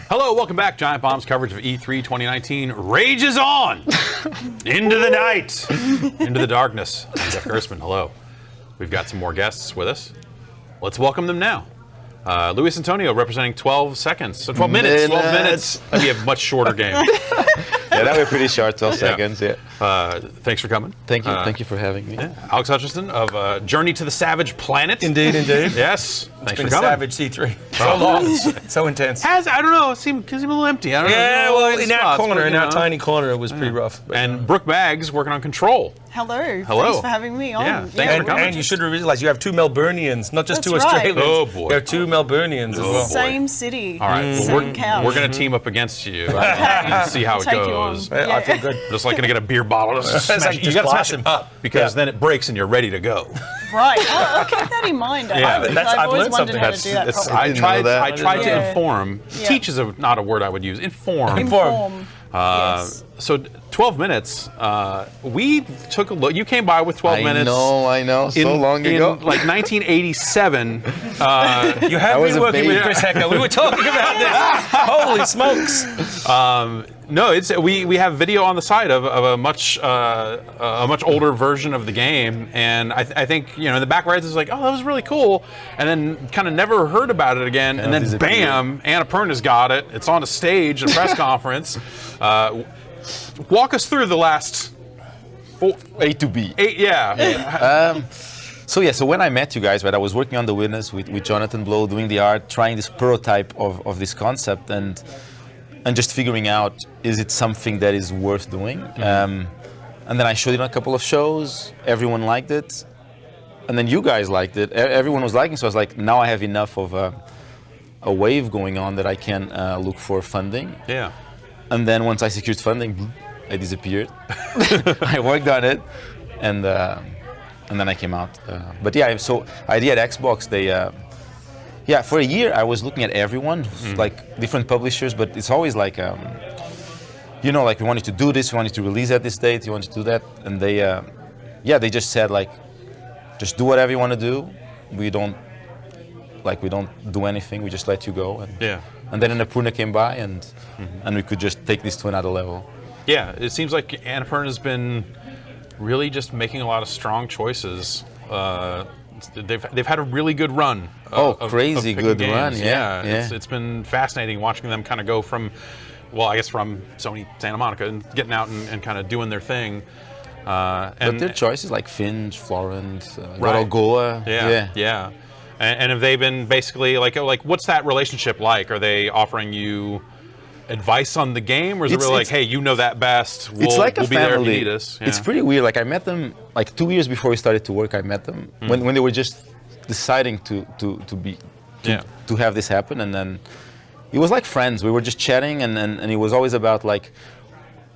Hello, welcome back. Giant Bomb's coverage of E3 2019 rages on into the night, into the darkness. I'm Jeff Gerstmann. Hello. We've got some more guests with us. Let's welcome them now. Luis Antonio representing 12 seconds. So 12 minutes. 12 minutes. That'd be a much shorter game. Yeah, that would be pretty short, 12 seconds, yeah. Thanks for coming. Thank you. Thank you for having me. Yeah. Alex Hutchinson of Journey to the Savage Planet. Indeed. Yes. Thanks for coming. Savage C3. So long. So intense. I don't know. It seemed a little empty. I don't know. Yeah, well, in that corner, in that that tiny corner, it was pretty rough. But, and Brooke Maggs working on Control. Hello. Hello. Thanks for having me on. Yeah, thanks for coming. And you should realize you have two Melburnians, not just That's two Australians. right. Oh, boy. You have two Melburnians as well. Same city. All right, Same couch. we're going to team up against you and see how it Take you goes. on. I feel good. Just like going to get a beer bottle. Just It's smash, like you got to smash him it up because then it breaks and you're ready to go. Right. I'll keep that in mind. Yeah. I've always learned wondered something. how to do that properly. I tried to Yeah. inform. Yeah. Teach is not a word I would use. Inform. Inform. Yes. So 12 minutes. We took a look. You came by with 12 minutes. I know. So long ago. In like 1987. You have been working with Chris Hecker. We were talking about this. Holy smokes. No, it's we have video on the site of a much older version of the game, and I think in the back right is like, oh, that was really cool, and then kind of never heard about it again, and then bam, Annapurna's got it. It's on a stage, at a press conference. Walk us through the last A to B. Yeah. So when I met you guys, right, I was working on The Witness with Jonathan Blow, doing the art, trying this prototype of this concept, and just figuring out, is it something that is worth doing? And then I showed it on a couple of shows. Everyone liked it. And then you guys liked it. Everyone was liking it. So I was like, now I have enough of a wave going on that I can look for funding. Yeah. And then once I secured funding, I disappeared. I worked on it. And then I came out. But yeah, so idea at Xbox, yeah, for a year I was looking at everyone, like different publishers, but it's always like, like we wanted to do this, we wanted to release at this date, you wanted to do that, and they just said like, just do whatever you want to do. We don't do anything. We just let you go. And then Annapurna came by, and we could just take this to another level. Yeah, it seems like Annapurna's been really just making a lot of strong choices. They've had a really good run. Crazy good run! Yeah. It's been fascinating watching them kind of go from Sony Santa Monica and getting out and kind of doing their thing. But their choices like Finch, Florence, right. Goa. Yeah. And have they been basically like what's that relationship like? Are they offering you advice on the game, or is it really like, hey, you know that best, we'll be there if you need us? Yeah. It's pretty weird. Like I met them like 2 years before we started to work. I met them when they were just deciding to have this happen, and then it was like friends. We were just chatting, and it was always about like,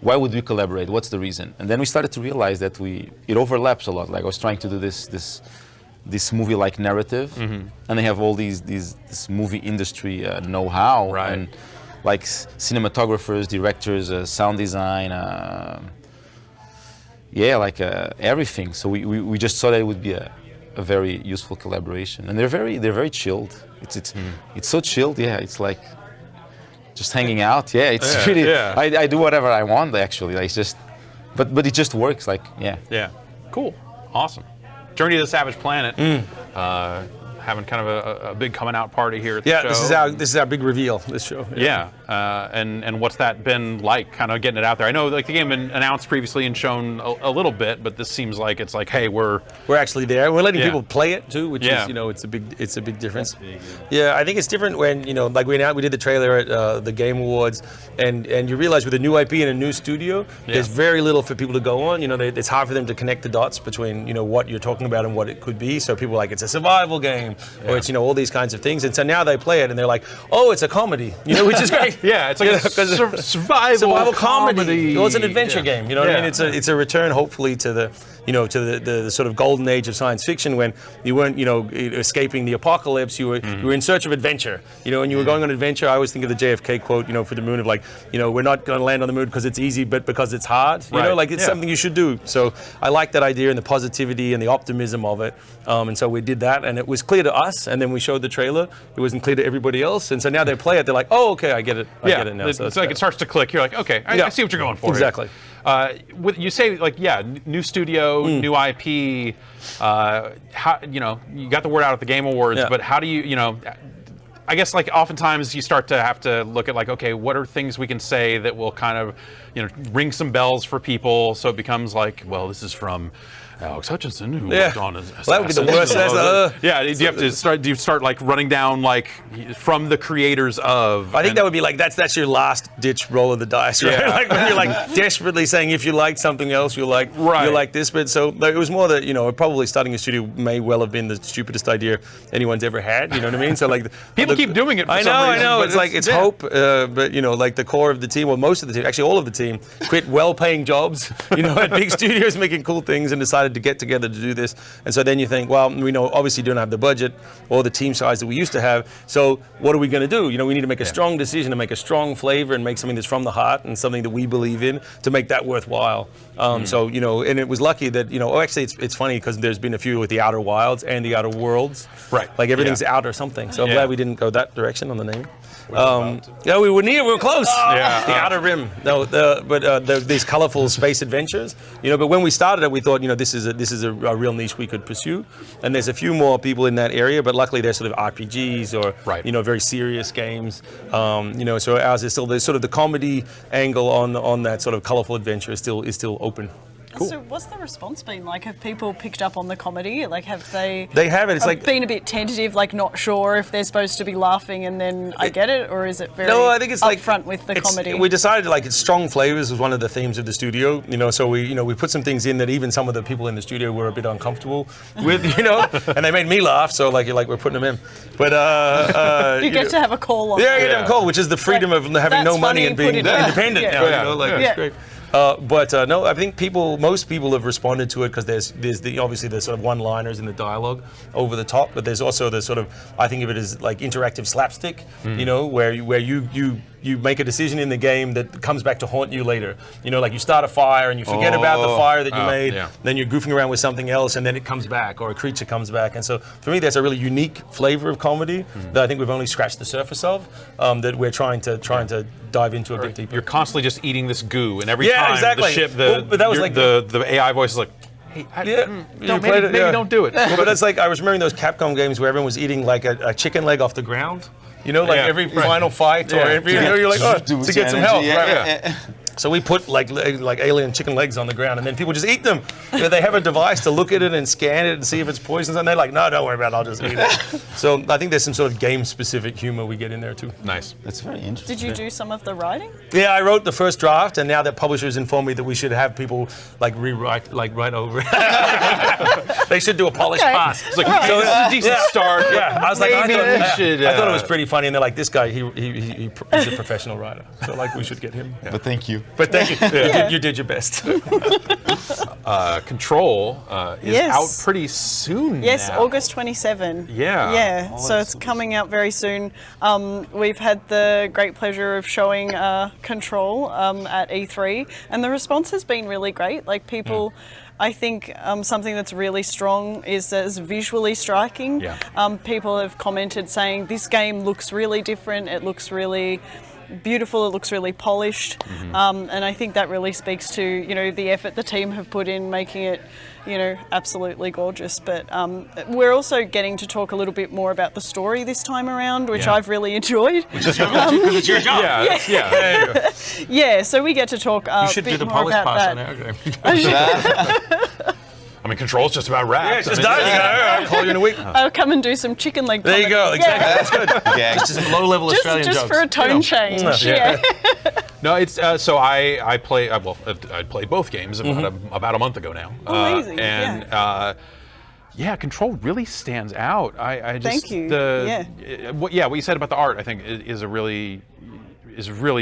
why would we collaborate? What's the reason? And then we started to realize that it overlaps a lot. Like I was trying to do this movie-like narrative, and they have all this movie industry know-how, right. And like cinematographers, directors, sound design, everything. So we just thought that it would be a very useful collaboration, and they're very chilled. It's so chilled. Yeah, it's like just hanging out. Yeah, it's really. Yeah. I do whatever I want actually. Like it's just, but it just works. Like yeah. Yeah. Cool. Awesome. Journey to the Savage Planet. Having kind of a big coming out party here at the show. Yeah, this is our big reveal. This show. Yeah. And what's that been like? Kind of getting it out there. I know like the game been announced previously and shown a little bit, but this seems like it's like, hey, we're actually there. We're letting people play it too, which is it's a big difference. Yeah, I think it's different when like we did the trailer at the Game Awards, and you realize with a new IP and a new studio, there's very little for people to go on. It's hard for them to connect the dots between what you're talking about and what it could be. So people are like, it's a survival game. Or it's all these kinds of things, and so now they play it and they're like, oh, it's a comedy, which is great. Yeah, it's like a survival comedy. Well, it's an adventure game, you know what I mean? It's a return hopefully to to the sort of golden age of science fiction when you weren't, escaping the apocalypse. You were in search of adventure, and you were going on adventure. I always think of the JFK quote, for the moon of like, we're not going to land on the moon because it's easy, but because it's hard. It's something you should do. So I like that idea and the positivity and the optimism of it. And so we did that, and it was clear to us. And then we showed the trailer. It wasn't clear to everybody else. And so now they play it. They're like, oh, okay, I get it. I get it now. So it's like it starts to click. You're like, okay, I see what you're going for. Exactly. You say like, new studio, new IP. How you got the word out at the Game Awards, but how do you I guess like oftentimes you start to have to look at like, okay, what are things we can say that will kind of ring some bells for people, so it becomes like, well, this is from Alex Hutchinson, who worked on that would be the worst. Do you start like running down like from the creators of? I think that would be like that's your last ditch roll of the dice, right? Yeah. Like when you're like desperately saying if you like something else, you like this bit. So it was more that probably starting a studio may well have been the stupidest idea anyone's ever had. You know what I mean? So like people keep doing it. For I know. It's like it's hope, but like the core of the team, well, most of the team, actually all of the team, quit well-paying jobs, at big studios making cool things and decided to get together to do this. And so then you think, well, we know obviously don't have the budget or the team size that we used to have. So what are we going to do? We need to make a strong decision to make a strong flavor and make something that's from the heart and something that we believe in to make that worthwhile. So and it was lucky that actually it's funny because there's been a few with the Outer Wilds and the Outer Worlds. Right. Like everything's out or something. So I'm glad we didn't go that direction on the name. We were near. We were close. The Outer Rim. No, these colorful space adventures. But when we started it, we thought, this is a real niche we could pursue. And there's a few more people in that area, but luckily they're sort of RPGs or very serious games. So ours is still the sort of the comedy angle on that sort of colorful adventure is still open. Cool. So what's the response been like? Have people picked up on the comedy? Like, have they? They haven't. It's like been a bit tentative, like not sure if they're supposed to be laughing, and then I get it, or is it very? No, I think it's like upfront with the comedy. We decided it's strong flavors was one of the themes of the studio. So we put some things in that even some of the people in the studio were a bit uncomfortable with. And they made me laugh. So we're putting them in. But you get to have a call on. Yeah, you get to have a call, which is the freedom of having no money and being independent now. It's great. No, I think most people have responded to it because there's obviously the sort of one-liners in the dialogue over the top, but there's also the sort of, I think of it as like interactive slapstick, where you make a decision in the game that comes back to haunt you later. Like you start a fire and you forget about the fire that you made, then you're goofing around with something else and then it comes back or a creature comes back. And so for me, that's a really unique flavor of comedy that I think we've only scratched the surface of, that we're trying to dive into a bit deeper. You're constantly just eating this goo, and every time exactly. the ship, but that was the AI voice is like, hey, maybe don't do it. But it's like I was remembering those Capcom games where everyone was eating like a chicken leg off the ground. Every final fight or every you're like, to get some health. Right? So we put like alien chicken legs on the ground, and then people just eat them. They have a device to look at it and scan it and see if it's poisonous, and they're like, no, don't worry about it, I'll just eat it. So I think there's some sort of game-specific humor we get in there too. Nice. That's very interesting. Did you do some of the writing? Yeah, I wrote the first draft, and now that publishers informed me that we should have people rewrite right over it. They should do a polished pass. It's like, so this is a decent start. Yeah, I was like, maybe we should. I thought it was pretty funny, and they're like, this guy, he's a professional writer, so we should get him. But thank you. But thank you. You did your best. Control is out pretty soon. Yes, now. August 27. Yeah. Yeah, so it's coming out very soon. We've had the great pleasure of showing Control at E3, and the response has been really great. Like people. I think something that's really strong is that it's visually striking. Yeah. People have commented saying this game looks really different. It looks really beautiful. It looks really polished, and I think that really speaks to the effort the team have put in making it absolutely gorgeous. But we're also getting to talk a little bit more about the story this time around, which I've really enjoyed. Because it's your job. Yeah, so we get to talk you should a bit do the more polish about pass that. on our game. I mean, Control's just about wrapped. It's just done. I'll call you in a week. I'll come and do some chicken leg. There you go. Exactly. That's good. Yeah. It's just low-level Australian jokes. Just for a tone change. Yeah. No, it's so I play. I played both games about a month ago now. Amazing. Control really stands out. I just Thank you. What you said about the art, I think is really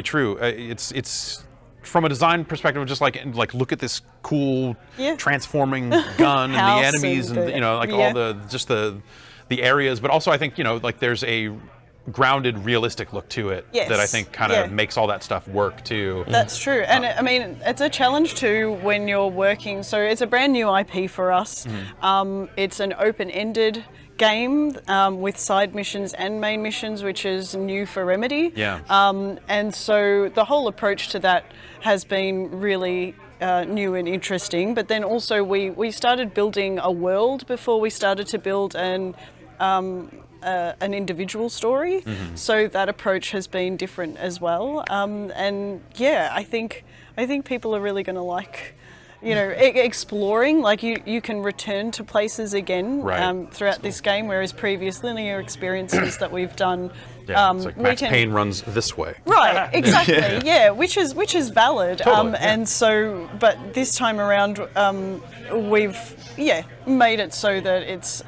true. It's from a design perspective, just like look at this cool transforming gun and the enemies and you know, like all the areas, but also I think, you know, like there's a grounded, realistic look to it that I think kind of makes all that stuff work too. That's true, and I mean it's a challenge too when you're working. So it's a brand new IP for us. It's an open-ended game with side missions and main missions, which is new for Remedy. And so the whole approach to that has been really new and interesting. But then also we started building a world before we started to build an individual story. So that approach has been different as well. And yeah, I think people are really going to like, you know, exploring. Like you can return to places again throughout this game, whereas previous linear experiences that we've done, it's like Max Payne runs this way. Right, exactly. which is valid. Totally, and so, but this time around, we've made it so that it's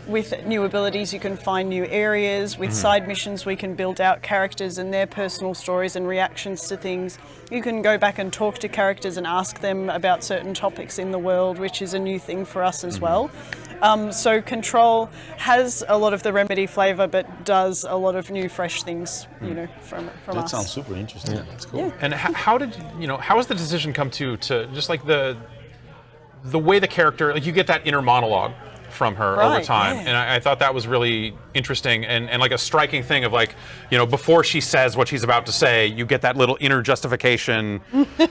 with new abilities you can find new areas. With side missions we can build out characters and their personal stories and reactions to things. You can go back and talk to characters and ask them about certain topics in the world, which is a new thing for us as well. So Control has a lot of the Remedy flavour, but does a lot of new, fresh things, you know, from us. That sounds super interesting. Yeah, that's cool. And how did how has the decision come to just like the way the character, like you get that inner monologue from her over time, and I thought that was really interesting and like a striking thing of like, you know, before she says what she's about to say, you get that little inner justification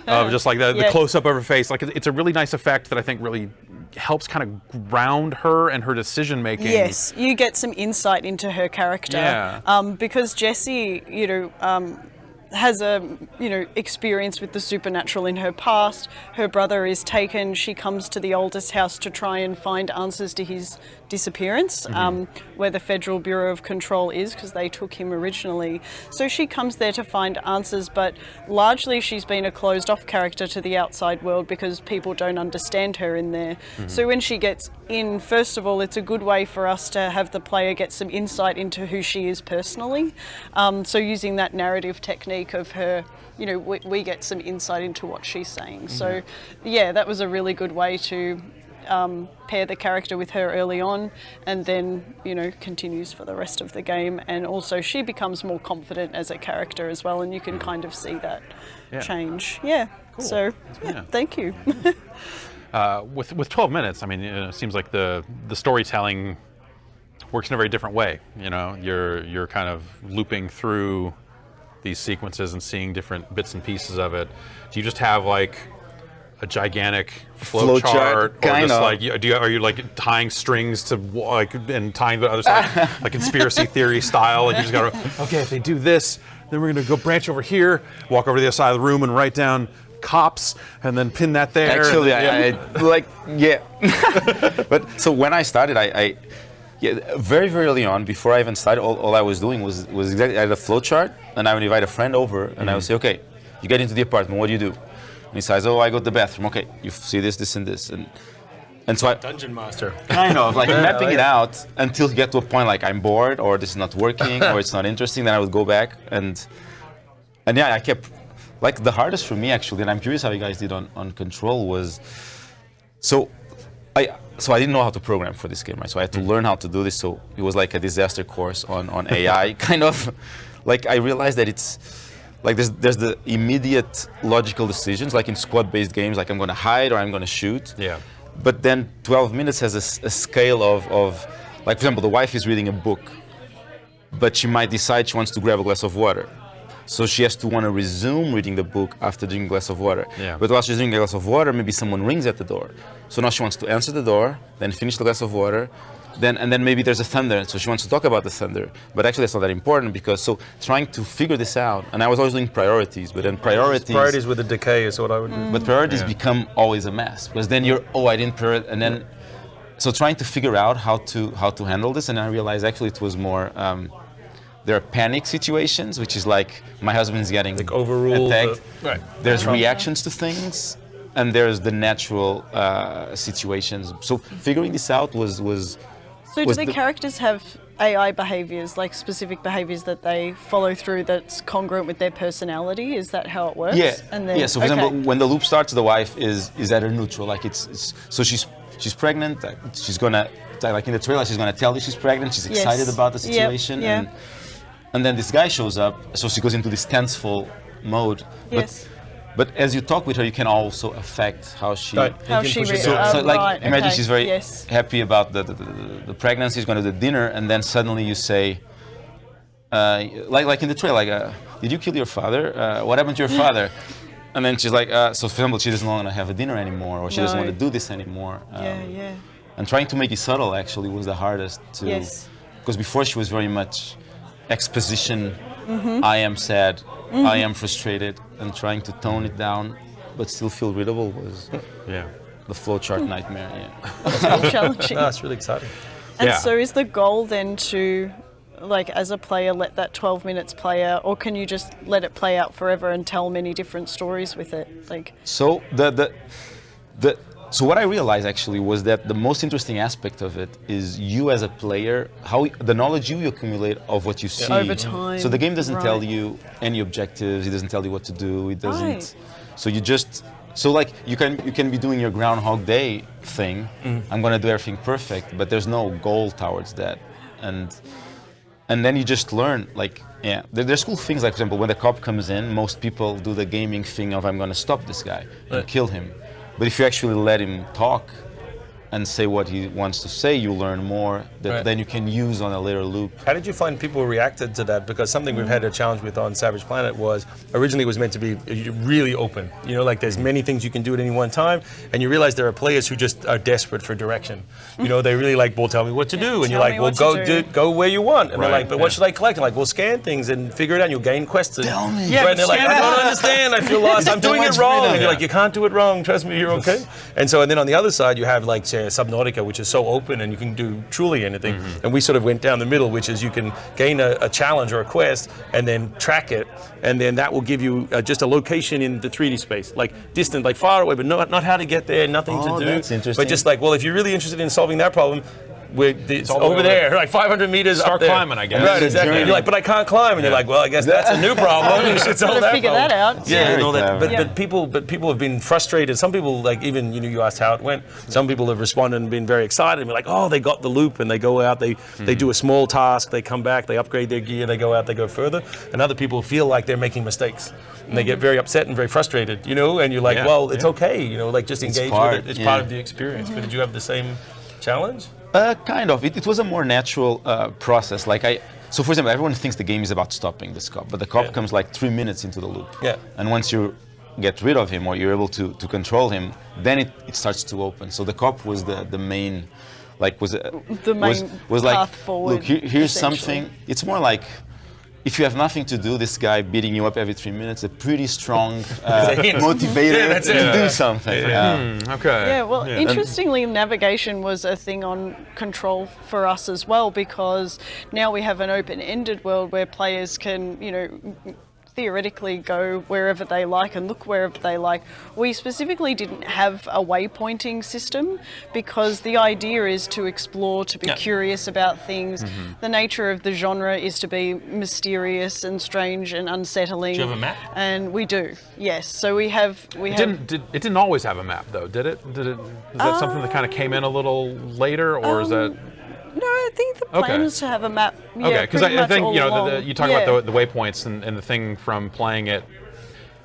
of just like the close up of her face. Like it's a really nice effect that I think really helps kind of ground her and her decision making. Yes, you get some insight into her character. Because Jessie, you know, has a experience with the supernatural in her past. Her brother is taken. She comes to the oldest house to try and find answers to his disappearance, where the Federal Bureau of Control is, because they took him originally. So she comes there to find answers, but largely she's been a closed off character to the outside world because people don't understand her in there. So when she gets in, first of all, it's a good way for us to have the player get some insight into who she is personally. So using that narrative technique of her, you know, we get some insight into what she's saying. So yeah, that was a really good way to pair the character with her early on, and then, you know, continues for the rest of the game. And also she becomes more confident as a character as well, and you can kind of see that change. Cool. So thank you. With 12 minutes, I mean, it seems like the storytelling works in a very different way. You know, you're kind of looping through these sequences and seeing different bits and pieces of it. Do you just have like a gigantic flow chart, or just like are you like tying strings to like and tying the other side like conspiracy theory style? Like you just gotta okay, if they do this, then we're gonna go branch over here, walk over to the other side of the room and write down cops and then pin that there. Actually, but so when I started, I very early on, before I even started, all I was doing was exactly, I had a flow chart, and I would invite a friend over, and I would say, okay, you get into the apartment, what do you do? And he says, oh, I go to the bathroom. Okay, you see this, this, and this, and so Dungeon Master. Kind of like mapping it out until you get to a point like I'm bored, or this is not working, or it's not interesting. Then I would go back and yeah, I kept like the hardest for me actually, and I'm curious how you guys did on Control was so I didn't know how to program for this game, right? So I had to learn how to do this. So it was like a disaster course on AI, kind of. Like I realized that it's like there's the immediate logical decisions, like in squad-based games, like I'm going to hide or I'm going to shoot. Yeah. But then 12 minutes has a scale of, like for example, the wife is reading a book, but she might decide she wants to grab a glass of water. So she has to want to resume reading the book after drinking a glass of water. Yeah. But while she's drinking a glass of water, maybe someone rings at the door. So now she wants to answer the door, then finish the glass of water, and then maybe there's a thunder, so she wants to talk about the thunder. But actually that's not that important, because so trying to figure this out, and I was always doing priorities, but then priorities with the decay is what I would do. But priorities become always a mess, because then you're, I didn't prioritize, and then, so trying to figure out how to handle this, and I realized actually it was more, there are panic situations, which is like my husband's getting like overruled, attacked. There's reactions to things, and there's the natural situations. So figuring this out was So do the characters have AI behaviours, like specific behaviours that they follow through that's congruent with their personality? Is that how it works? Yeah. And then, yeah. So for example, when the loop starts, the wife is at her neutral. Like it's so she's pregnant. She's gonna, like in the trailer, she's gonna tell you she's pregnant. She's excited about the situation. Yep. And then this guy shows up, so she goes into this tenseful mode. Yes. But as you talk with her, you can also affect how she. How she So like, right, imagine okay. she's very Yes. happy about the pregnancy. She's going to the dinner, and then suddenly you say, like in the trailer, like, did you kill your father? What happened to your father? And then she's like, so for example, she doesn't want to have a dinner anymore, or she doesn't want to do this anymore. Yeah. And trying to make it subtle actually was the hardest to. Yes. Because before she was very much exposition. I am sad. I am frustrated, and trying to tone it down, but still feel readable was the flowchart nightmare. It's really challenging. No, it's really exciting. And so is the goal then to, like, as a player, let that 12 minutes play out, or can you just let it play out forever and tell many different stories with it? Like. So so what I realized actually was that the most interesting aspect of it is you as a player, how the knowledge you accumulate of what you see over time. So the game doesn't tell you any objectives. It doesn't tell you what to do. It doesn't. Right. So you just like you can be doing your Groundhog Day thing. I'm gonna do everything perfect, but there's no goal towards that, and then you just learn. Like there's cool things. Like for example, when the cop comes in, most people do the gaming thing of I'm gonna stop this guy and kill him. But if you actually let him talk and say what he wants to say, you learn more that then you can use on a later loop. How did you find people reacted to that? Because something we've had a challenge with on Savage Planet was originally it was meant to be really open. You know, like there's many things you can do at any one time, and you realize there are players who just are desperate for direction. You know, they really like, well, tell me what to do, and you're like, well, go where you want, and they're like, but what should I collect? And like, well, scan things and figure it out. You'll gain quests. Tell me. Yeah, and they're like, I don't understand. I feel lost. I'm doing it wrong. And you're like, you can't do it wrong. Trust me, you're okay. And so, and then on the other side, you have like say, Subnautica, which is so open and you can do truly anything. And we sort of went down the middle, which is you can gain a challenge or a quest and then track it, and then that will give you just a location in the 3D space, like distant, like far away, but not how to get there, nothing to do. That's interesting. But just like, well, if you're really interested in solving that problem, it's over there, like 500 meters Start up there. climbing, I guess. Right, exactly. And you're like, but I can't climb, and you're like, well, I guess that's a new problem. You should solve that figure problem. that out. Yeah, and all that. Very But people have been frustrated. Some people, like even you asked how it went. Some people have responded and been very excited and be like, oh, they got the loop, and they go out, they do a small task, they come back, they upgrade their gear, they go out, they go further. And other people feel like they're making mistakes, and they get very upset and very frustrated, you know. And you're like, well, it's okay, you know, like just engage with it. It's part of the experience. But did you have the same challenge? Kind of. It was a more natural process. So for example, everyone thinks the game is about stopping this cop, but the cop comes like 3 minutes into the loop. Yeah. And once you get rid of him or you're able to control him, then it starts to open. So the cop was the main, like was like, path forward. Look, here's something. It's more like, if you have nothing to do, this guy beating you up every 3 minutes, a pretty strong motivator to do something. Okay. Yeah, well, interestingly, navigation was a thing on Control for us as well, because now we have an open-ended world where players can, you know, theoretically go wherever they like and look wherever they like. We specifically didn't have a waypointing system because the idea is to explore, to be curious about things. The nature of the genre is to be mysterious and strange and unsettling. Do you have a map? And we do, yes. So we have. It didn't always have a map though, did it? Is that something that kind of came in a little later, or is that? No, I think the plan is to have a map. Yeah, okay, because I think, you know, along. you talk about the waypoints and the thing from playing it.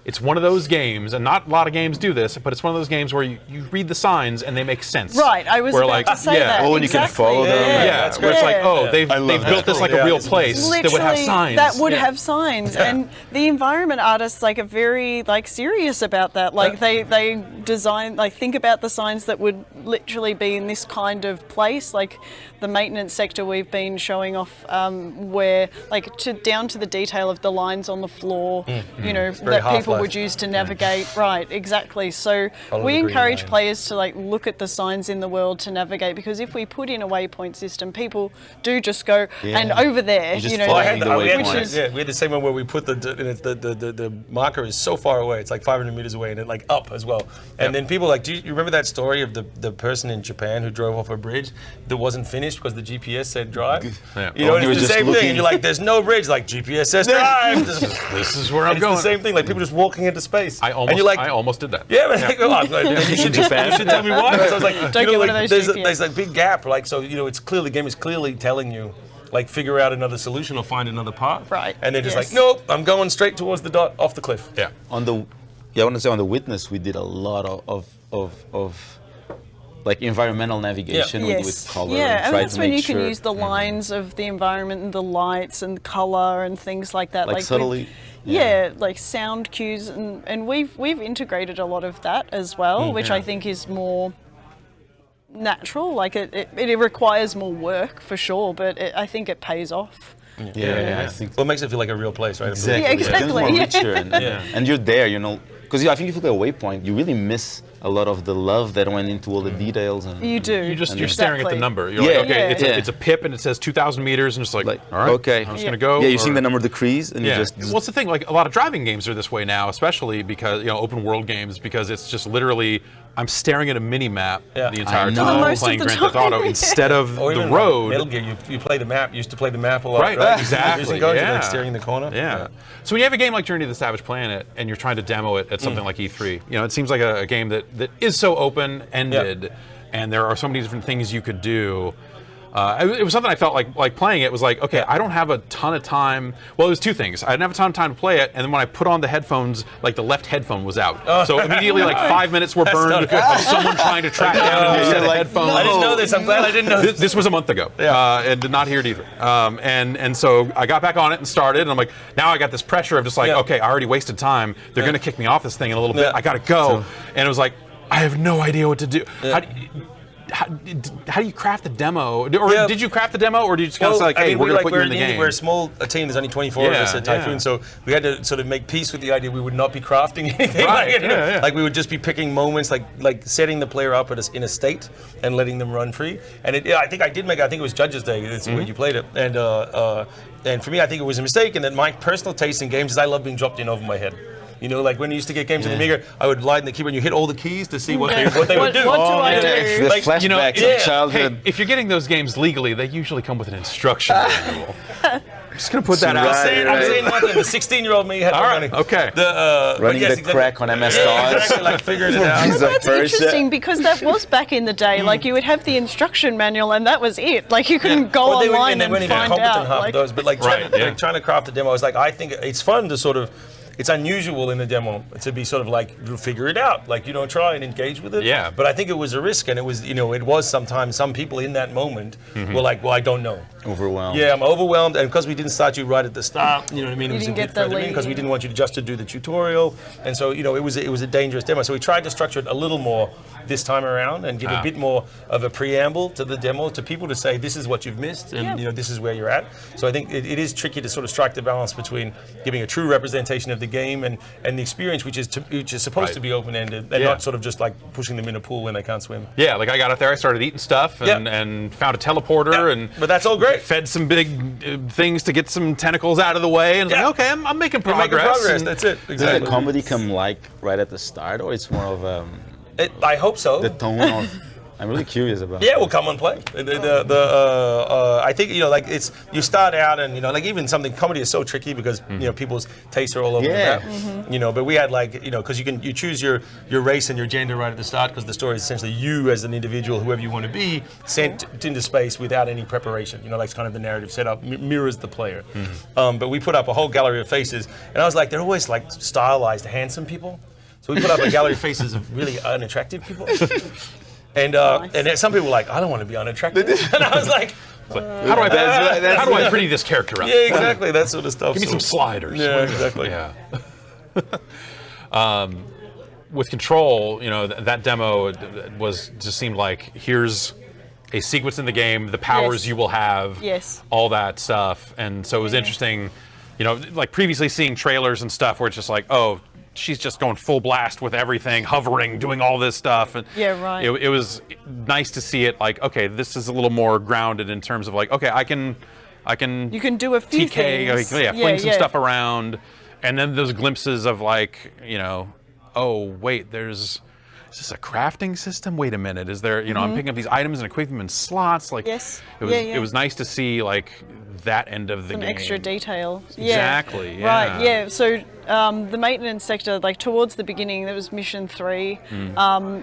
It's one of those games, and not a lot of games do this, but it's one of those games where you read the signs and they make sense. Right, I was about to say that. Oh, and you can follow them. Yeah, where it's like, oh, they've built this like a real place that would have signs. That would have signs, and the environment artists are very serious about that. Like they design, think about the signs that would literally be in this kind of place. Like the maintenance sector we've been showing off, where down to the detail of the lines on the floor. You know, that people people would use to navigate. Right, exactly. So we encourage players to like look at the signs in the world to navigate, because if we put in a waypoint system, people do just go and over there, you know. We had the same one where we put the marker is so far away, it's like 500 meters away, and it like up as well. And then people like, do you remember that story of the person in Japan who drove off a bridge that wasn't finished because the GPS said drive? You know, it's the same thing. And you're like, there's no bridge. Like, GPS says drive. This is where I'm going. It's the same thing. Like people just walking into space. I almost did that. Yeah, but you should tell me why. Because I was like, don't get one of those. There's a big gap. Like, so you know, it's clearly, the game is clearly telling you, like, figure out another solution or find another path. Right. And they're just like, nope, I'm going straight towards the dot off the cliff. Yeah. I want to say on the Witness, we did a lot of like environmental navigation with color. Yeah, and that's when you sure. can use the lines of the environment and the lights and color and things like that. Like subtly. Like sound cues, and we've integrated a lot of that as well, which I think is more natural. Like it requires more work for sure, but I think it pays off. I think. Well, it makes it feel like a real place, right? Exactly. Yeah, exactly. It's more richer, and you're there, you know. Because I think if you look at a waypoint, you really miss a lot of the love that went into all the details. And, you do. You're staring at the number. You're Yeah. like, okay, Yeah. it's a pip and it says 2,000 meters, and it's like, all right, okay, I'm just gonna go. Yeah, you're seeing the number decrease, and you just. Well, it's the thing. Like a lot of driving games are this way now, especially because open world games, because it's just literally I'm staring at a mini map the entire time Most playing of the Grand Theft Auto time. instead of Or the even road. Metal Gear, you play the map. You used to play the map a lot, Right, exactly. You're Yeah. like staring in the corner. Yeah. So when you have a game like Journey to the Savage Planet and you're trying to demo it at something like E3, it seems like a game that is so open-ended, and there are so many different things you could do. It was something I felt like playing it was like, okay, I don't have a ton of time. Well, it was two things. I didn't have a ton of time to play it, and then when I put on the headphones, like the left headphone was out. So immediately like 5 minutes were burned of someone trying to track down a new set of headphones. I didn't know this. I'm glad I didn't know this. This was a month ago, and did not hear it either. And so I got back on it and started, and I'm like, now I got this pressure of just like, okay, I already wasted time. They're going to kick me off this thing in a little bit. I got to go. And it was like, I have no idea what to do. How do you craft the demo? Or did you craft the demo, or did you just kind of say like, hey, we're going to put you in the game? We're a small team. There's only 24 of us at Typhoon, so we had to sort of make peace with the idea we would not be crafting anything. Like we would just be picking moments, like setting the player up in a state and letting them run free. And I think it was Judges Day. That's the way you played it. And for me, I think it was a mistake. And then my personal taste in games is I love being dropped in over my head. You know, like when you used to get games in the Amiga, I would lie in the keyboard and you hit all the keys to see what they would do. What do I do? The flashbacks of childhood. Hey, if you're getting those games legally, they usually come with an instruction manual. I'm just going to put that out. I'm saying nothing. The 16-year-old me had all right, okay. Running the crack on MS-DOS. Exactly, like figuring it out. Well, that's interesting because that was back in the day. Like you would have the instruction manual and that was it. Like you couldn't go online and find out. Half of those, but trying to craft the demo, I was like, I think it's fun to sort of. It's unusual in the demo to be sort of like, figure it out. Like, try and engage with it. Yeah. But I think it was a risk, and it was sometimes some people in that moment were like, well, I don't know. Overwhelmed. Yeah, I'm overwhelmed, and because we didn't start you right at the start, you know what I mean? It was a bit further in because we lead. didn't want you to do the tutorial, and so it was a dangerous demo. So we tried to structure it a little more this time around and give a bit more of a preamble to the demo to people to say this is what you've missed and this is where you're at. So I think it is tricky to sort of strike the balance between giving a true representation of the game and the experience, which is supposed to be open-ended and not sort of just like pushing them in a pool when they can't swim. Yeah, like I got out there, I started eating stuff and found a teleporter but that's all great. Fed some big things to get some tentacles out of the way, and like, okay, I'm making progress. That's it. Exactly. Does the comedy come right at the start, or it's more of I hope so. the tone of? I'm really curious about. Yeah, we'll come and play. I think you start out and like even something comedy is so tricky because people's tastes are all over the map. Mm-hmm. But we had because you choose your race and your gender right at the start because the story is essentially you as an individual, whoever you want to be, sent into space without any preparation. Like kind of the narrative setup mirrors the player. But we put up a whole gallery of faces, and I was like, they're always like stylized, handsome people. So we put up a gallery of faces of really unattractive people. And some people were like, I don't want to be unattractive. And I was like, how do I pretty this character up? Yeah, exactly, that sort of stuff. Give me some sliders. Yeah, exactly. Yeah. With Control, that demo just seemed like here's a sequence in the game, the powers you will have, all that stuff, and so it was interesting. Like previously seeing trailers and stuff where it's just like, oh, she's just going full blast with everything, hovering, doing all this stuff. And Yeah, right. It was nice to see it like, okay, this is a little more grounded in terms of like, okay, I can You can do a few TK, things. like, fling some stuff around, and then those glimpses of like, oh wait, is this a crafting system? Wait a minute, is there, I'm picking up these items and equipment in slots. Like, Yes. It was nice to see like that end of the Some game. extra detail. Exactly. Yeah. Right. Yeah. So the maintenance sector, like towards the beginning, that was mission 3.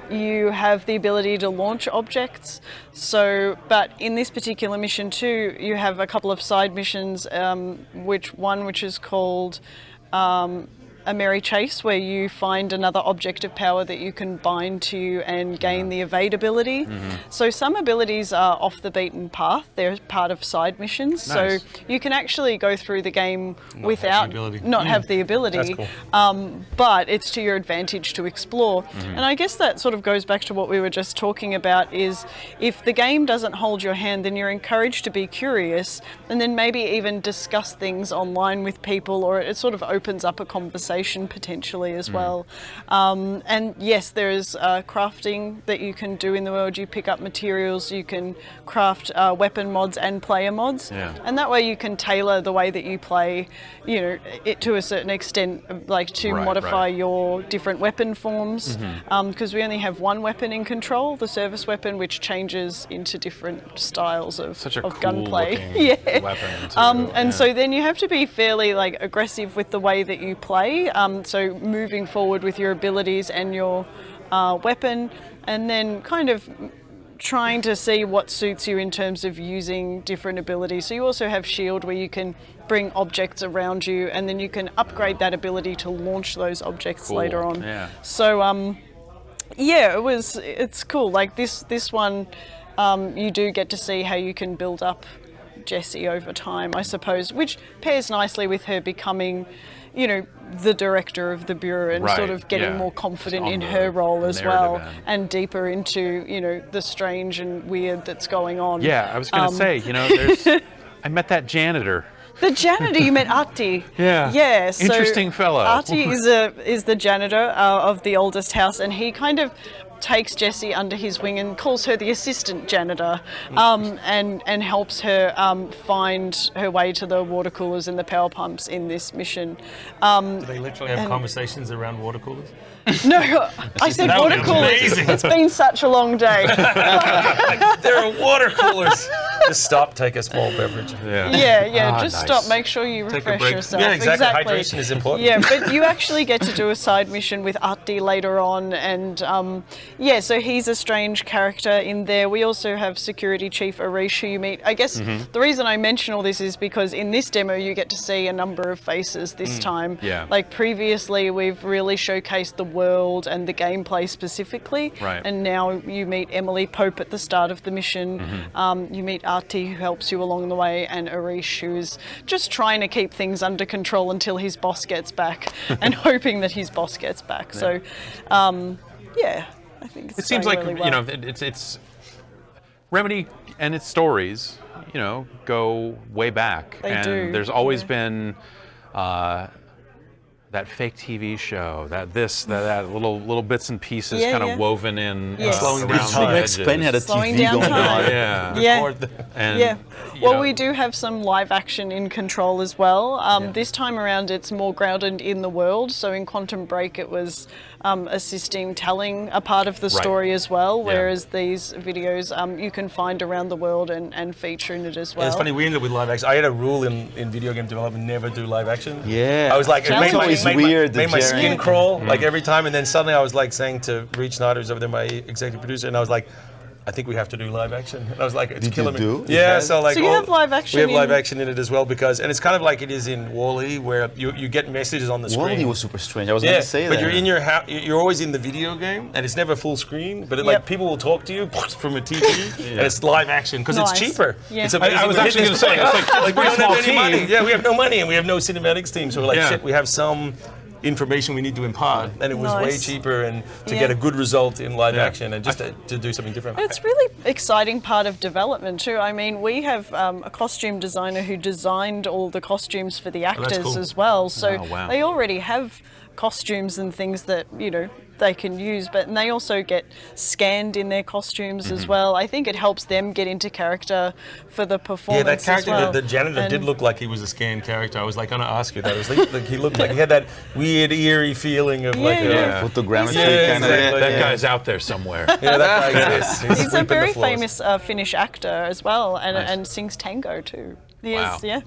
You have the ability to launch objects. So, but in this particular mission 2, you have a couple of side missions. Which is called a merry chase, where you find another object of power that you can bind to and gain the evade ability. So some abilities are off the beaten path. They're part of side missions. Nice. So you can actually go through the game without not have the ability. That's cool. But it's to your advantage to explore. And I guess that sort of goes back to what we were just talking about, is if the game doesn't hold your hand, then you're encouraged to be curious and then maybe even discuss things online with people, or it sort of opens up a conversation potentially as well. And yes, there is crafting that you can do in the world. You pick up materials, you can craft weapon mods and player mods, and that way you can tailor the way that you play, it to a certain extent, like to modify your different weapon forms, because we only have one weapon in control, the service weapon, which changes into different styles of Such a cool gunplay. looking weapon too. So then you have to be fairly like aggressive with the way that you play. So moving forward with your abilities and your weapon, and then kind of trying to see what suits you in terms of using different abilities. So you also have shield, where you can bring objects around you, and then you can upgrade that ability to launch those objects later on. Yeah. So it's cool. Like this one, you do get to see how you can build up Jessie over time, I suppose, which pairs nicely with her becoming, the director of the Bureau, and sort of getting more confident in her role as well, and deeper into, the strange and weird that's going on. Yeah, I was going to say, I met that janitor. The janitor, you met Artie. Yeah. Yeah. So interesting fellow. Artie is the janitor of the oldest house, and he kind of takes Jessie under his wing and calls her the assistant janitor, and helps her find her way to the water coolers and the power pumps in this mission. Do they literally have conversations around water coolers? No, I said water coolers. amazing. It's been such a long day. There are water coolers. Just stop, take a small beverage. Yeah. Just nice. stop. Make sure you Take a refresh break. yourself. Yeah, exactly. Hydration is important. Yeah, but you actually get to do a side mission with Artie later on, and so he's a strange character in there. We also have Security Chief Arish, who you meet. I guess the reason I mention all this is because in this demo you get to see a number of faces this time. Yeah. Like previously we've really showcased the world and the gameplay specifically. Right. And now you meet Emily Pope at the start of the mission. You meet Artie, who helps you along the way, and Arish, who is just trying to keep things under control until his boss gets back, and hoping that his boss gets back. So, I think It seems like really well. it's Remedy and its stories, go way back, They and do, there's always been that fake TV show, that little bits and pieces kind of woven in Slowing around down time. the edges. Explain how the Slowing TV down going time. on. Yeah. And, Well, we do have some live action in Control as well. This time around, it's more grounded in the world. So in Quantum Break, it was assisting telling a part of the story as well, whereas these videos you can find around the world and feature in it as well. Yeah, it's funny, we ended up with live action. I had a rule in video game development, never do live action. Yeah. I was like, it made my Jerry. skin crawl like every time, and then suddenly I was like saying to Reed Snyder, who's over there, my executive producer, and I was like, I think we have to do live action. And I was like, it's Did killing you me. do? Yeah, Yeah. so like So you have live action We have in- live action in it as well, because, and it's kind of like it is in WALL-E, where you get messages on the screen. WALL-E was super strange. I was going to say but that. you're in your house. You're always in the video game, and it's never full screen. But like people will talk to you from a TV, and it's live action because Nice. it's cheaper. Yeah. It's amazing. I was actually going to say, it's like we pretty don't small have any money. team. Yeah, we have no money, and we have no cinematics team. So we're like, Yeah. shit, we have some information we need to impart, and it was way Nice. cheaper and to Yeah. get a good result in live Yeah. action, and just to do something different. It's really exciting part of development too. I mean, we have a costume designer who designed all the costumes for the actors cool. as well. So Oh, wow. they already have costumes and things that, you know, they can use, and they also get scanned in their costumes as well. I think it helps them get into character for the performance. Yeah, that character, as well. the janitor, did look like he was a scanned character. I was like, going to ask you that. I was like, he looked like he had that weird, eerie feeling of like a photogrammetry kind of. exactly. That guy's out there somewhere. Yeah, that guy is. He's a sweeping very the floors. famous Finnish actor as well, and sings tango too. He Wow. is, yeah.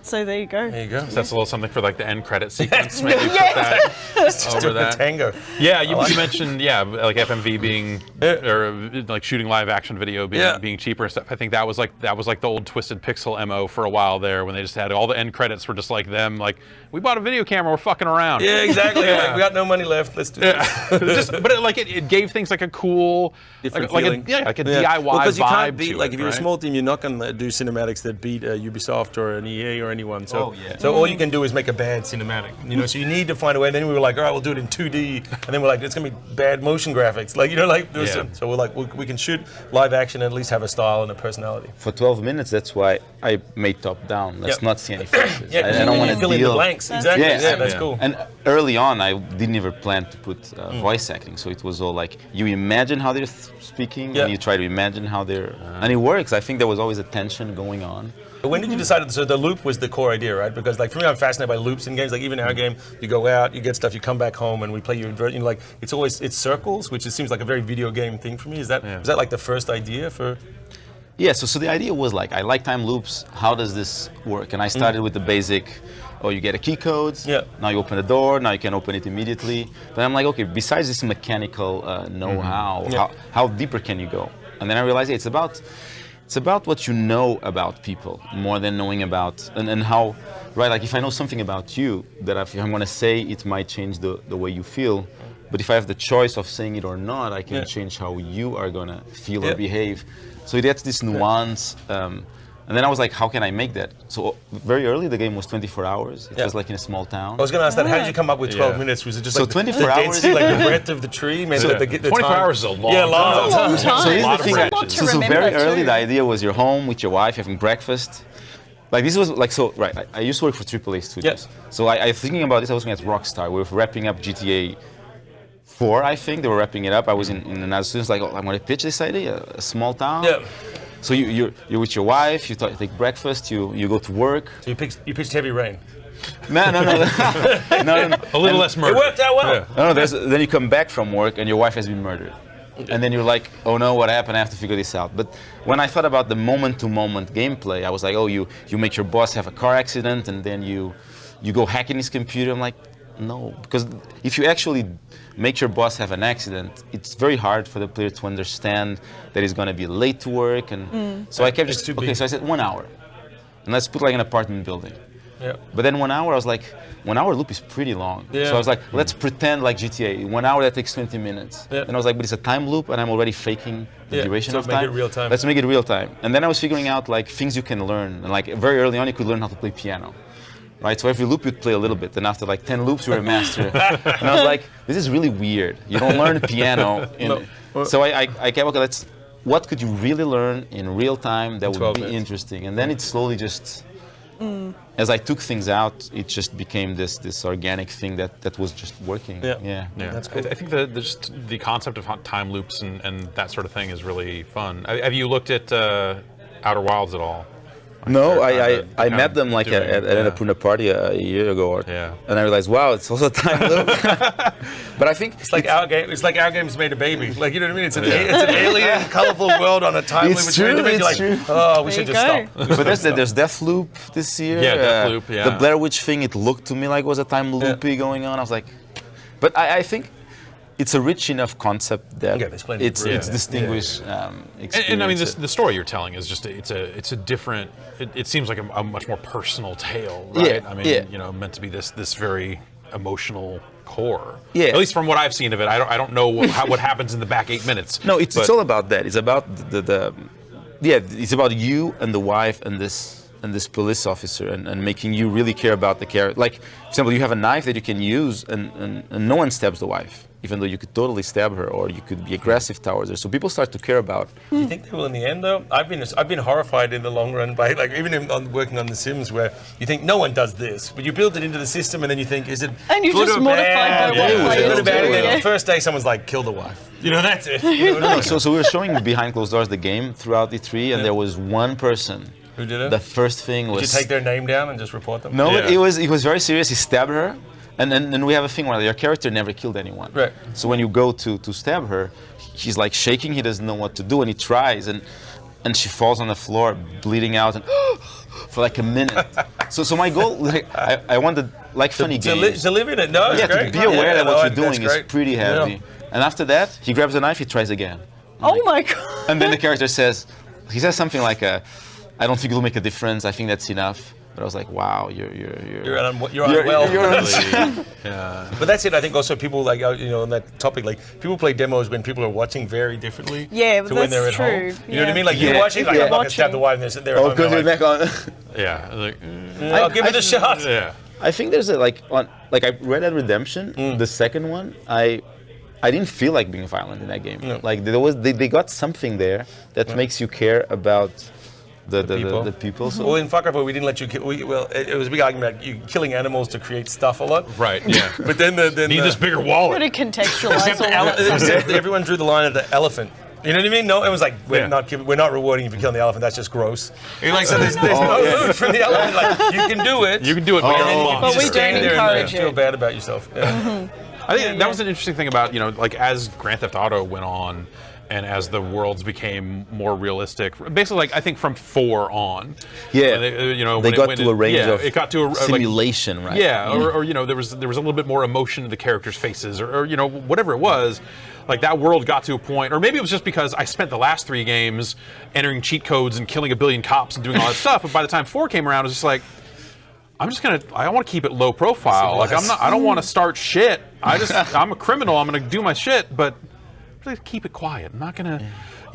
So there you go. There you go. So that's a little something for like the end credit sequence. Maybe put Yeah. that over Doing the that. tango. Yeah, you mentioned like FMV being or like shooting live action video being cheaper and stuff. I think that was like the old Twisted Pixel MO for a while there when they just had all the end credits were just like them like we bought a video camera, we're fucking around. Yeah, exactly. Like, we got no money left. Let's do this. But it gave things like a cool Different like feeling. a DIY Well, because you can't vibe beat to like it, if you're a right? small team, you're not going to do cinematics that beat Ubisoft or an EA or anyone. So, Oh, yeah. so all you can do is make a bad cinematic. You know, so you need to find a way. Then we were like, all right, we'll do it in 2D, and then we're like, it's going to be bad motion graphics. Like, you know, like so we're like, we can shoot live action and at least have a style and a personality. For 12 minutes, that's why I made top down. Let's Yep. not see any faces. Yeah, 'cause I don't want to fill in the deal. blanks. Exactly. Yeah, that's Yeah. cool. And early on, I didn't even plan to put voice acting, so it was all like you imagine how they're speaking, Yeah. and you try to imagine how they're, and it works. I think there was always a tension going on. When did you decide? So the loop was the core idea, right? Because like for me, I'm fascinated by loops in games. Like even in our game, you go out, you get stuff, you come back home, and we play you know, like it's circles, which seems like a very video game thing for me. Is that like the first idea for? Yeah, so the idea was like, I like time loops, how does this work? And I started with the basic, you get a key code, now you open the door, now you can open it immediately. But I'm like, okay, besides this mechanical know-how, how deeper can you go? And then I realized it's about what you know about people more than knowing about, and how, right, like if I know something about you, that if I'm gonna say it might change the way you feel, but if I have the choice of saying it or not, I can change how you are gonna feel or behave. So that's this nuance, and then I was like, how can I make that? So very early, the game was 24 hours. It was like in a small town. I was going to ask that. How did you come up with 12 minutes? Was it just So like 24 the hours? density, like the breadth of the tree? Maybe like the 24 time? hours is a long long time. time. So here's lot the of thing. sections. So remember very early, too. the idea was you're home with your wife, having breakfast. Like this was like so. Right, I used to work for AAA studios. So I thinking about this. I was working at Rockstar. We were wrapping up GTA 4. I think they were wrapping it up. I was in another students like, I'm going to pitch this idea, a small town. Yeah. So you're with your wife. You take breakfast. You go to work. So you pitched Heavy Rain. No. no. A little less It murder. worked out well. No, then you come back from work and your wife has been murdered. And then you're like, oh no, what happened? I have to figure this out. But when I thought about the moment-to-moment gameplay, I was like, you make your boss have a car accident and then you go hacking his computer. I'm like, no, because if you actually make your boss have an accident, it's very hard for the player to understand that he's going to be late to work. And so I kept It's just, too okay, big. so I said 1 hour. And let's put like an apartment building. Yeah. But then 1 hour, I was like, 1 hour loop is pretty long. Yeah. So I was like, let's pretend like GTA. 1 hour, that takes 20 minutes. Yeah. And I was like, but it's a time loop and I'm already faking the Yeah, duration so of make time. it real time. Let's make it real time. And then I was figuring out like things you can learn. And like very early on, you could learn how to play piano. Right, so every loop you'd play a little bit, and after like 10 loops, you were a master. And I was like, this is really weird. You don't learn piano. So I kept, okay, what could you really learn in real time that would be interesting? And then it slowly just, as I took things out, it just became this organic thing that was just working. Yeah, That's cool. I think the concept of time loops and that sort of thing is really fun. Have you looked at Outer Wilds at all? No, They're I met them like doing- at an Annapurna party a year ago, Yeah. and I realized, wow, it's also a time loop. But I think It's like our game. It's like our game's made a baby. Like you know what I mean? It's an alien, colorful world on a time It's limit. true, You're it's like, true. oh, we There should you just go. stop. But there's Deathloop this year. Yeah, Deathloop, yeah. The Blair Witch thing, it looked to me like was a time loopy going on. I was like, but I think it's a rich enough concept that Yeah, there's plenty of it's room. distinguished experience. And I mean, the story you're telling is just it's a different. It seems like a much more personal tale, right? Yeah, I mean, meant to be this very emotional core. Yeah. At least from what I've seen of it, I don't know what happens in the back 8 minutes. No, it's all about that. It's about it's about you and the wife and this this police officer and making you really care about the character. Like, for example, you have a knife that you can use and no one stabs the wife, even though you could totally stab her or you could be aggressive towards her. So people start to care about. Do you think they will in the end though? I've been horrified in the long run by like even working on The Sims where you think no one does this, but you build it into the system and then you think is it and you're good just or mortified bad? by what Is it players good or bad? do, And then yeah. the first day someone's like kill the wife. You know, that's it. You know, No, so we were showing behind closed doors the game throughout E3, and there was one person. Who did it? The first thing was. Did you take their name down and just report them? No, Yeah. it was very serious. He stabbed her, and then we have a thing where your character never killed anyone. Right. So when you go to stab her, he's like shaking. He doesn't know what to do, and he tries, and she falls on the floor, bleeding out, and for like a minute. So my goal, like, I wanted like funny games. To live in it. No, it's Yeah, great. to be aware that what no, you're doing that's is great. pretty heavy. Yeah. And after that, he grabs a knife. He tries again. Oh my god. And then the character says something like, "I don't think it'll make a difference. I think that's enough." But I was like, "Wow, you're unwell. you're Yeah. But that's it. I think also people like on that topic, like people play demos when people are watching very differently. Yeah, to when they're at that's home. true, You know what I yeah. mean? Like Yeah. you're watching, like If I'm you're not gonna stab watching. the wife, and they're at Oh, home. because They're you're like, back on. Yeah. Like, I'll give it a shot. yeah. I think there's a I Red Dead Redemption, the second one. I didn't feel like being violent in that game. No. Like they got something there that makes you care about the people. So Well, in Far Cry 4, we didn't let you kill. It was a big argument about you killing animals to create stuff a lot. Right. Yeah. But then Need this bigger wallet. Got to contextualize all of that. except everyone drew the line at the elephant. You know what I mean? No, it was like Yeah. we're not rewarding you for killing the elephant. That's just gross. You're like, so there's no loot from the elephant. Like you can do it. You can do it, but you're and then you alone. But just we stand don't there encourage and feel it. bad about yourself. Yeah. I think that was an interesting thing about, like as Grand Theft Auto went on and as the worlds became more realistic, basically like I think from 4 on. Yeah. They, they when got to a range of it got to a simulation, right? Yeah, or there was a little bit more emotion in the characters' faces or whatever it was. Like that world got to a point, or maybe it was just because I spent the last 3 games entering cheat codes and killing a billion cops and doing all that stuff, but by the time 4 came around, it was just like, I want to keep it low profile. Like I don't want to start shit. I'm a criminal. I'm going to do my shit, but just keep it quiet. I'm not going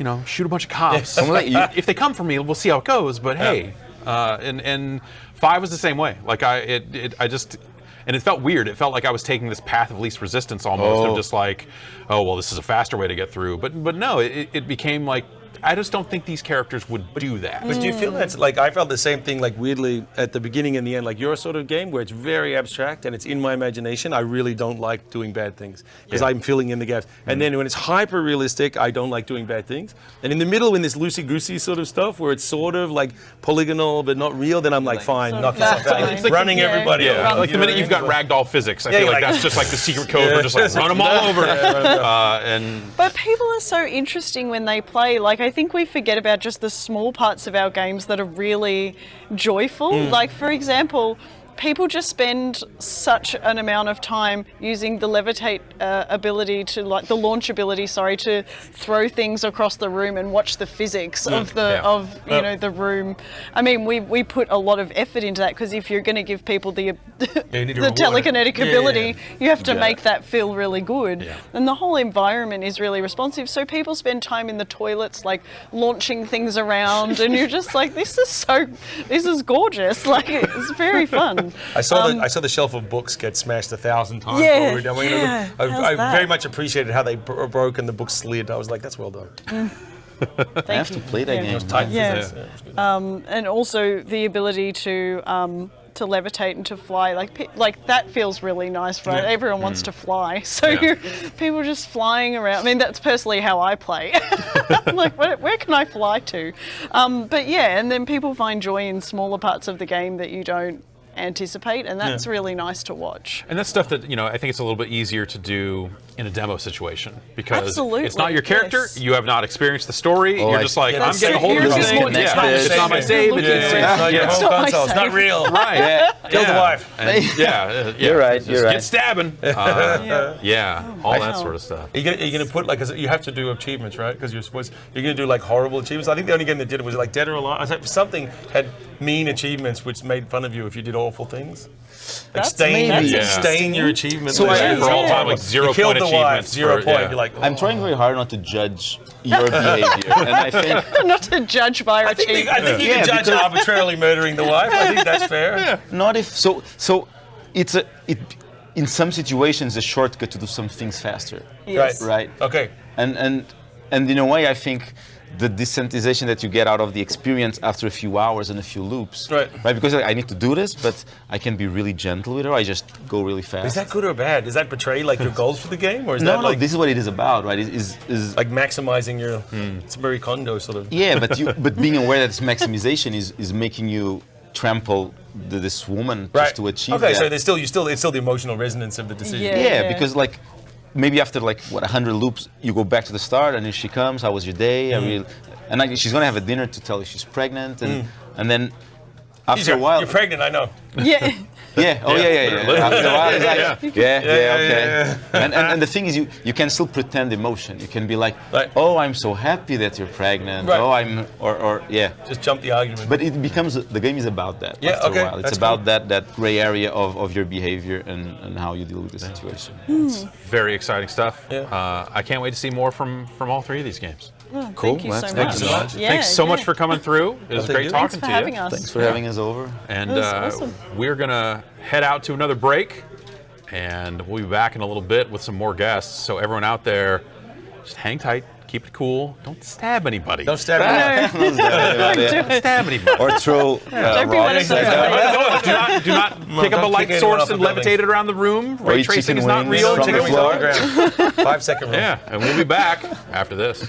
to, shoot a bunch of cops. If they come for me, we'll see how it goes. But hey, and 5 was the same way. Like and it felt weird. It felt like I was taking this path of least resistance almost. Of just like, oh well, this is a faster way to get through. But no, it became like, I just don't think these characters would do that. But do you feel that's like I felt the same thing like weirdly at the beginning and the end, like your sort of game where it's very abstract and it's in my imagination. I really don't like doing bad things because I'm filling in the gaps. And then when it's hyper realistic, I don't like doing bad things. And in the middle, when this loosey goosey sort of stuff where it's sort of like polygonal but not real, then I'm like fine, knock yourself that's out. fine. It's like running Yeah. everybody. Yeah, over. like the You know minute what you've I got mean? ragdoll physics, I Yeah, feel you're like like- that's just like the secret code for just like run them all over. But people are so interesting when they play. Like, I think we forget about just the small parts of our games that are really joyful. Like, for example, people just spend such an amount of time using the levitate ability to, like, the launch ability, to throw things across the room and watch the physics of the room. I mean, we put a lot of effort into that because if you're going to give people the you need to the reward it. telekinetic Yeah, ability, yeah. you have to make that feel really good. Yeah. And the whole environment is really responsive. So people spend time in the toilets, like launching things around, and you're just like, this is gorgeous. Like, it's very fun. I saw the shelf of books get smashed 1,000 times. Yeah, while we were done. yeah. I How's that? very much appreciated how they broke and the books slid. I was like, that's well done. I have to play that game. Tight Yeah. physics. It was good. And also the ability to levitate and to fly, like that feels really nice, right? Everyone wants to fly, so people just flying around. I mean, that's personally how I play. I'm like, where can I fly to? But yeah, and then people find joy in smaller parts of the game that you don't anticipate, and that's really nice to watch. And that's stuff that, I think it's a little bit easier to do in a demo situation because Absolutely, it's not your character, yes. you have not experienced the story, you're just like, I'm That's getting a hold of you're this just thing, more disconnected. it's not my save, You're it's looking It's not your It's home not my console. It's not save. real. right. Yeah. Kill the wife. And You're right, just you're right. Get stabbing. All that sort of stuff. Are you gonna put like you have to do achievements, right? Because you're gonna do like horrible achievements. I think the only game that did it was like Dead or Alive. I think something had mean achievements which made fun of you if you did awful things. Abstain, maybe. abstain your achievement. So list. I- for all time, like 0 You killed point the achievements. wife, 0 for- point. yeah. You're like, I'm trying very hard not to judge your behavior, and I think Not to judge by I think achievement. you can judge arbitrarily murdering the wife. I think that's fair. not if so. So it's in some situations a shortcut to do some things faster, Yes. right? Okay. And in a way, I think the desensitization that you get out of the experience after a few hours and a few loops, Right. Because I need to do this, but I can be really gentle with her. I just go really fast. Is that good or bad? Does that betray like your goals for the game, or is no, that no. like This is what it is about, right? Is like maximizing your? It's Marie Kondo sort of. yeah, but being aware that this maximization is making you trample this woman just to achieve Okay, that. so it's still the emotional resonance of the decision. Yeah. Yeah, because like maybe after like 100 loops, you go back to the start, and then she comes. How was your day? She's gonna have a dinner to tell you she's pregnant, and then after a while, You're pregnant, I know. Yeah. yeah, oh yeah. After a while, it's like, okay. Yeah. And the thing is, you can still pretend emotion. You can be like, Right. oh, I'm so happy that you're pregnant. Right. Oh, I'm or yeah. Just jump the argument. But it becomes the game is about that. Yeah, after okay, a while. It's that's about that gray area of your behavior and how you deal with the situation. Very exciting stuff. Yeah. I can't wait to see more from all three of these games. Thank you That's so thanks much. so much. Yeah, Thanks so yeah. much for coming through. It was thank great you. talking Thanks for to having you. us. Thanks for having us over. And That was awesome. we're gonna head out to another break, and we'll be back in a little bit with some more guests. So everyone out there, just hang tight, keep it cool, don't stab anybody. Don't stab me. Don't stab anybody. Or throw Don't be one of rocks. those. do not pick up a don't light kick anyone source off and the building. levitate it around the room. Ray eat tracing chicken is not wings real. from Chicken the wings floor. off the ground. 5 second rule. Yeah, and we'll be back after this.